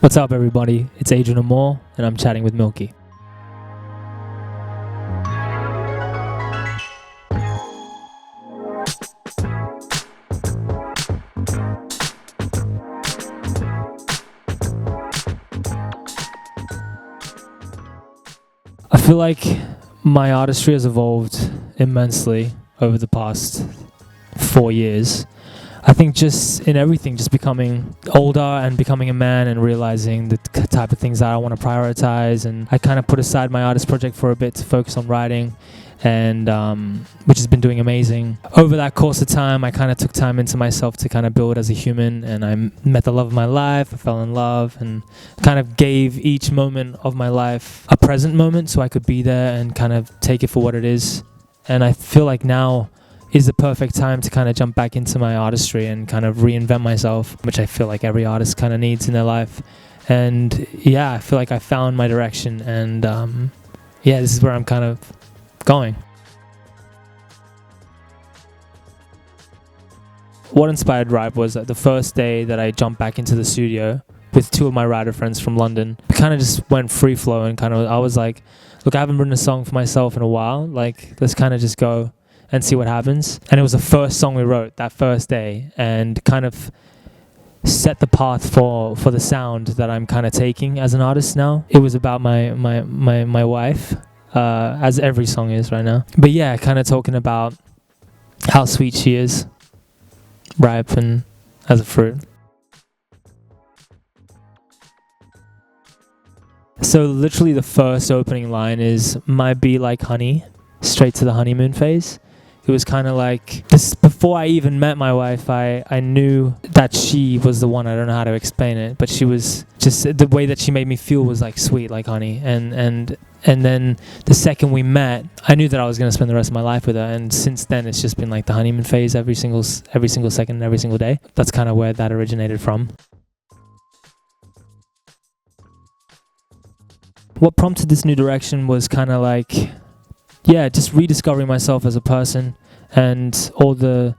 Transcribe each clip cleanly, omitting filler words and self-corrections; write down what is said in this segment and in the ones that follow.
What's up, everybody? It's Adrien Amour, and I'm chatting with Milky. I feel like my artistry has evolved immensely over the past 4 years. I think just in everything, just becoming older and becoming a man and realizing the type of things that I want to prioritize. And I kind of put aside my artist project for a bit to focus on writing, and which has been doing amazing. Over that course of time, I kind of took time into myself to kind of build as a human, and I met the love of my life. I fell in love and kind of gave each moment of my life a present moment so I could be there and kind of take it for what it is. And I feel like now is the perfect time to kind of jump back into my artistry and kind of reinvent myself, which I feel like every artist kind of needs in their life. And yeah, I feel like I found my direction, and yeah, this is where I'm kind of going. What inspired Ripe was that the first day that I jumped back into the studio with 2 of my writer friends from London, we kind of just went free flow, and I was like, look, I haven't written a song for myself in a while, like let's kind of just go and see what happens. And it was the first song we wrote that first day, and kind of set the path for the sound that I'm kind of taking as an artist now. It was about my wife, as every song is right now. But yeah, kind of talking about how sweet she is, ripe and as a fruit. So literally the first opening line is, "My be like honey," straight to the honeymoon phase. It was kind of like this. Before I even met my wife, I knew that she was the one. I don't know how to explain it, but she was just, the way that she made me feel was like sweet, like honey. And then the second we met, I knew that I was going to spend the rest of my life with her. And since then, it's just been like the honeymoon phase every single second, every single day. That's kind of where that originated from. What prompted this new direction was kind of like, yeah, just rediscovering myself as a person and all the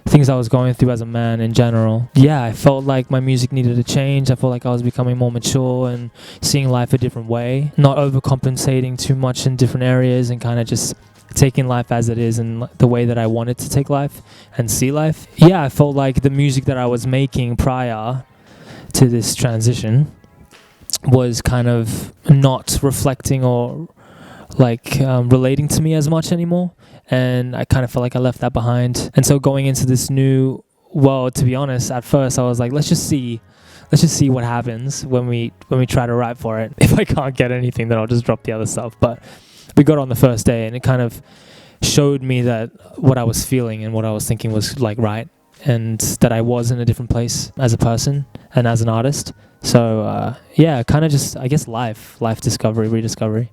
things I was going through as a man in general. Yeah, I felt like my music needed a change. I felt like I was becoming more mature and seeing life a different way, not overcompensating too much in different areas, and kind of just taking life as it is and the way that I wanted to take life and see life. Yeah, I felt like the music that I was making prior to this transition was kind of not reflecting or relating to me as much anymore, and I kind of felt like I left that behind. And so going into this new world, to be honest, at first I was like, let's just see what happens when we try to write for it. If I can't get anything, then I'll just drop the other stuff. But we got on the first day, and it kind of showed me that what I was feeling and what I was thinking was like right, and that I was in a different place as a person and as an artist. So yeah, kind of just, I guess, life discovery, rediscovery.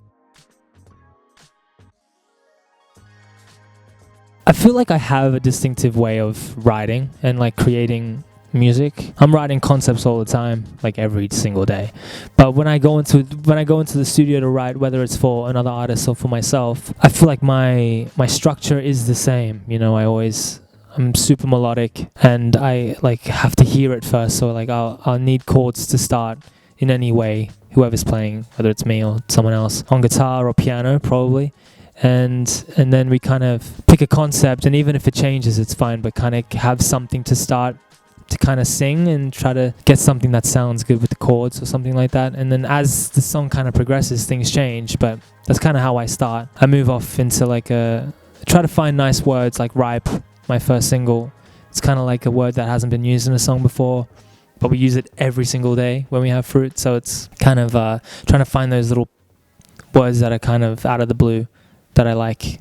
I feel like I have a distinctive way of writing and like creating music. I'm writing concepts all the time, like every single day. But when I go into the studio to write, whether it's for another artist or for myself, I feel like my structure is the same. You know, I'm super melodic, and I like have to hear it first. So like I'll need chords to start in any way, whoever's playing, whether it's me or someone else, on guitar or piano probably. And then we kind of pick a concept, and even if it changes, it's fine, but kind of have something to start to kind of sing and try to get something that sounds good with the chords or something like that. And then as the song kind of progresses, things change, but that's kind of how I start. I move off into try to find nice words, like ripe, my first single. It's kind of like a word that hasn't been used in a song before, but we use it every single day when we have fruit. So it's kind of trying to find those little words that are kind of out of the blue that I like.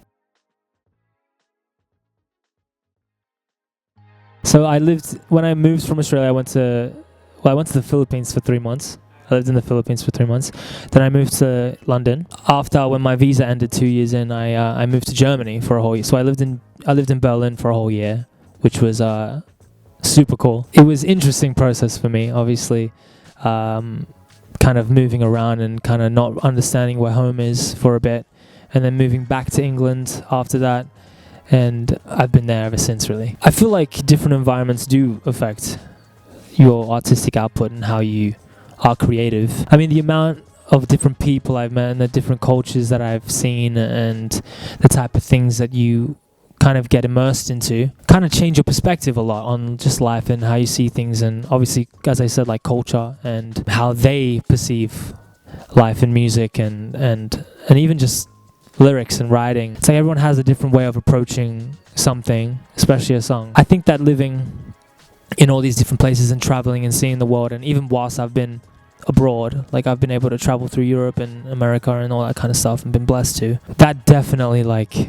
So when I moved from Australia, I went to the Philippines for 3 months. I lived in the Philippines for 3 months. Then I moved to London. When my visa ended 2 years in, I moved to Germany for a whole year. So I lived in Berlin for a whole year, which was super cool. It was an interesting process for me, obviously, kind of moving around and kind of not understanding where home is for a bit, and then moving back to England after that. And I've been there ever since, really. I feel like different environments do affect your artistic output and how you are creative. I mean, the amount of different people I've met and the different cultures that I've seen and the type of things that you kind of get immersed into kind of change your perspective a lot on just life and how you see things, and obviously, as I said, like culture and how they perceive life and music and even just lyrics and writing. It's like everyone has a different way of approaching something, especially a song. I think that living in all these different places and traveling and seeing the world, and even whilst I've been abroad, like I've been able to travel through Europe and America and all that kind of stuff and been blessed to, that definitely like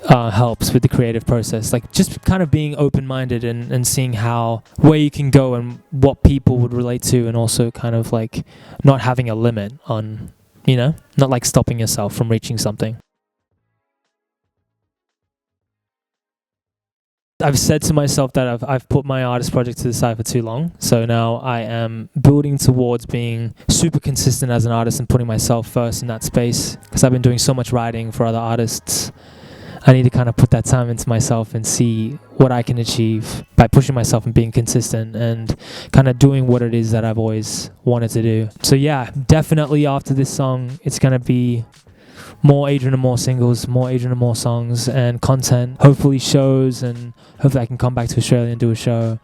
helps with the creative process. Like just kind of being open-minded and seeing where you can go and what people would relate to, and also kind of like not having a limit on, you know, not like stopping yourself from reaching something. I've said to myself that I've put my artist project to the side for too long, so now I am building towards being super consistent as an artist and putting myself first in that space, because I've been doing so much writing for other artists. I need to kind of put that time into myself and see what I can achieve by pushing myself and being consistent and kind of doing what it is that I've always wanted to do. So yeah, definitely after this song, it's going to be more Adrien Amour singles, more Adrien Amour songs and content, hopefully shows, and hopefully I can come back to Australia and do a show,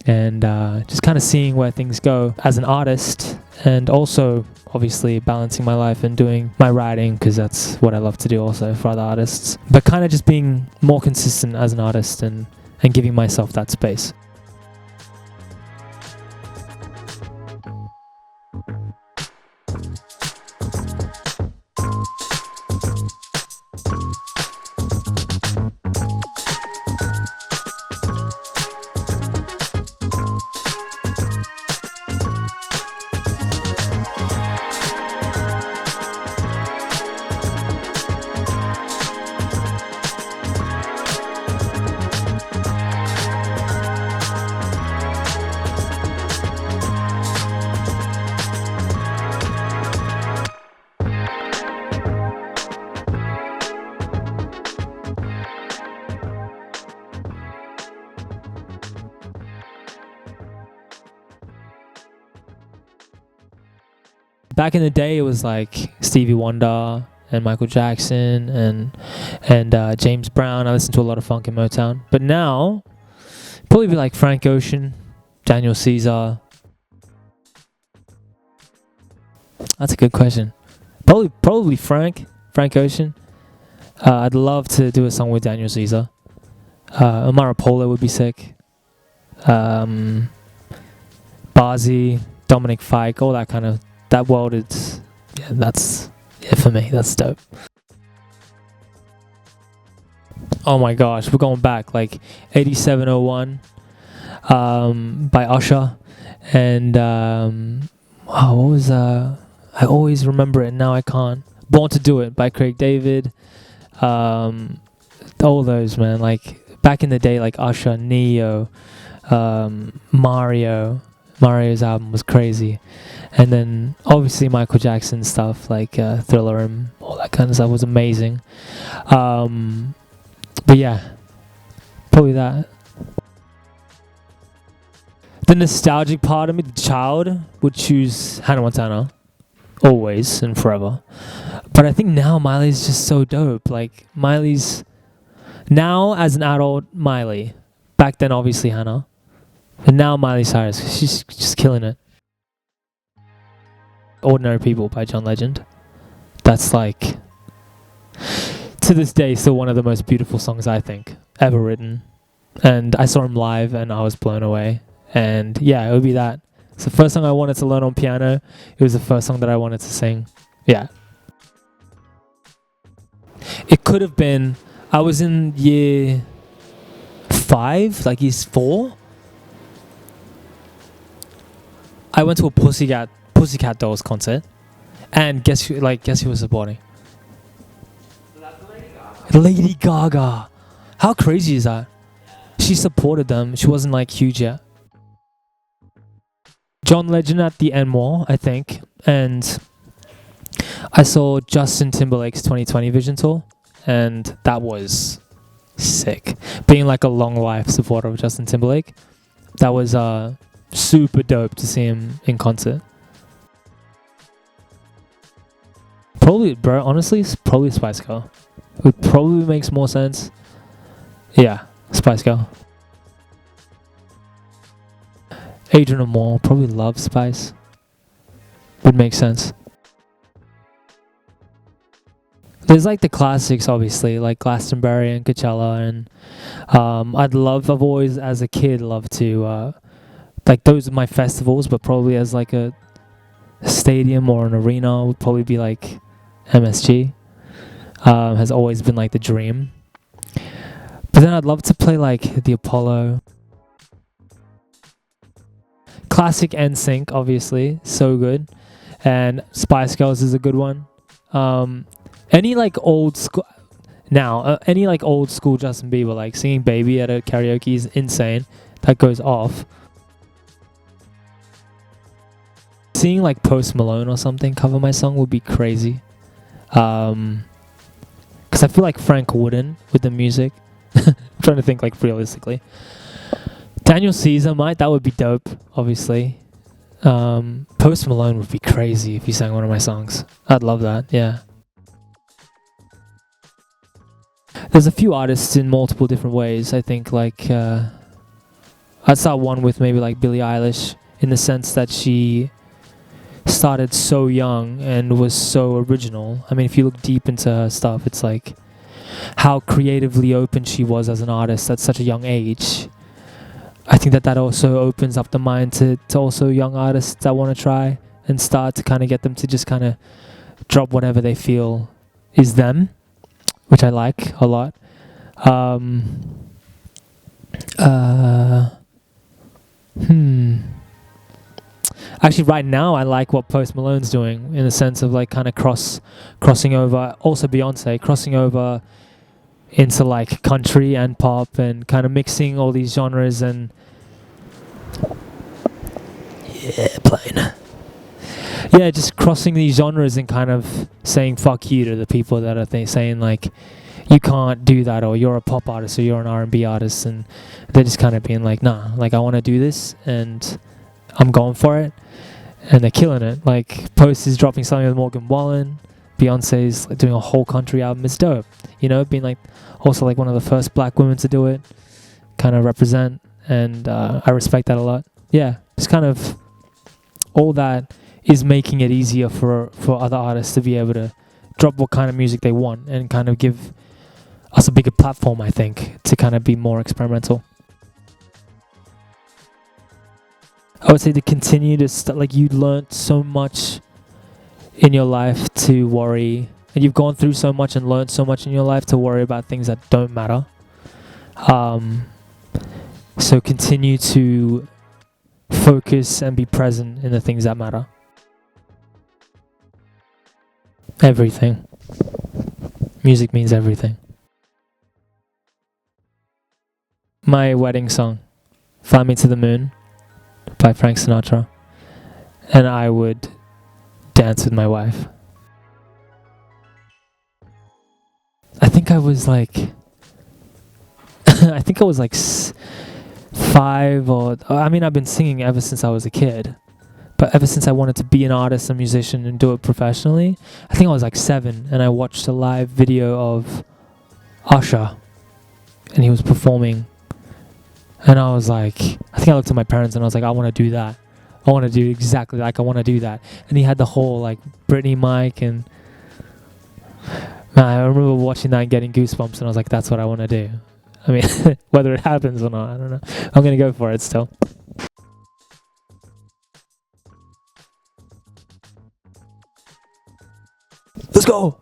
and just kind of seeing where things go as an artist, and also obviously balancing my life and doing my writing, because that's what I love to do also for other artists, but kind of just being more consistent as an artist and giving myself that space. Back in the day, it was like Stevie Wonder and Michael Jackson and James Brown. I listened to a lot of funk and Motown. But now, probably be like Frank Ocean, Daniel Caesar. That's a good question. Probably Frank Ocean. I'd love to do a song with Daniel Caesar. Amara Polo would be sick. Bazi, Dominic Fike, all that kind of. That world is, yeah, that's it for me. That's dope. Oh my gosh, we're going back like 8701 by Usher, and what was I always remember it, now I can't. Born to Do It by Craig David. All those, man, like back in the day, like Usher, Neo, Mario's album was crazy. And then obviously Michael Jackson stuff like Thriller and all that kind of stuff was amazing. But yeah, probably that. The nostalgic part of me, the child, would choose Hannah Montana always and forever. But I think now Miley's just so dope. Like Miley's now as an adult, Miley. Back then obviously Hannah. And now Miley Cyrus, she's just killing it. Ordinary People by John Legend. That's like, to this day, still one of the most beautiful songs I think ever written. And I saw him live and I was blown away. And yeah, it would be that. It's the first song I wanted to learn on piano. It was the first song that I wanted to sing. Yeah. It could have been, I was in year 5, like year 4. I went to a Pussycat Dolls concert, and guess who was supporting? Lady Gaga. How crazy is that? She supported them. She wasn't like huge yet. John Legend at the end more, I think, and I saw Justin Timberlake's 2020 Vision Tour, and that was sick. Being like a long life supporter of Justin Timberlake, that was super dope to see him in concert. Probably, bro, honestly, it's probably Spice Girl. It probably makes more sense. Yeah, Spice Girl. Adrien Amour probably loves Spice. Would make sense. There's like the classics, obviously, like Glastonbury and Coachella, and I've always, as a kid, loved to, like, those are my festivals, but probably as like a stadium or an arena would probably be like MSG. Has always been like the dream. But then I'd love to play like the Apollo. Classic NSYNC, obviously, so good. And Spice Girls is a good one. Any like old school any like old school Justin Bieber, like singing Baby at a karaoke is insane. That goes off. Seeing like Post Malone or something cover my song would be crazy. Because I feel like Frank wouldn't with the music. I'm trying to think like realistically. Daniel Caesar might, that would be dope, obviously. Post Malone would be crazy if he sang one of my songs. I'd love that, yeah. There's a few artists in multiple different ways. I think like I'd start one with maybe like Billie Eilish, in the sense that she started so young and was so original. I mean, if you look deep into her stuff, it's like how creatively open she was as an artist at such a young age. I think that also opens up the mind to also young artists that want to try and start to kind of get them to just kind of drop whatever they feel is them, which I like a lot. Actually, right now, I like what Post Malone's doing in the sense of like kind of crossing over. Also, Beyonce crossing over into like country and pop and kind of mixing all these genres and just crossing these genres and kind of saying fuck you to the people that are saying like you can't do that, or you're a pop artist, or you're an R&B artist, and they're just kind of being like, nah, like I want to do this and I'm going for it, and they're killing it. Like Post is dropping something with Morgan Wallen, Beyonce's like doing a whole country album. It's dope, you know, being like also like one of the first black women to do it, kind of represent, and I respect that a lot. Yeah, it's kind of all that is making it easier for other artists to be able to drop what kind of music they want and kind of give us a bigger platform, I think, to kind of be more experimental. I would say to continue to like you learned so much in your life to worry, and you've gone through so much and learned so much in your life to worry about things that don't matter. So continue to focus and be present in the things that matter. Everything. Music means everything. My wedding song, Fly Me to the Moon, by Frank Sinatra, and I would dance with my wife. I think I was like 5, or I mean, I've been singing ever since I was a kid, but ever since I wanted to be an artist, a musician, and do it professionally, I think I was like 7, and I watched a live video of Usher, and he was performing. And I was like, I think I looked at my parents and I was like, I want to do that. I want to do exactly like I want to do that. And he had the whole like Britney mic, and man, I remember watching that and getting goosebumps, and I was like, that's what I want to do. I mean, whether it happens or not, I don't know. I'm going to go for it still. Let's go.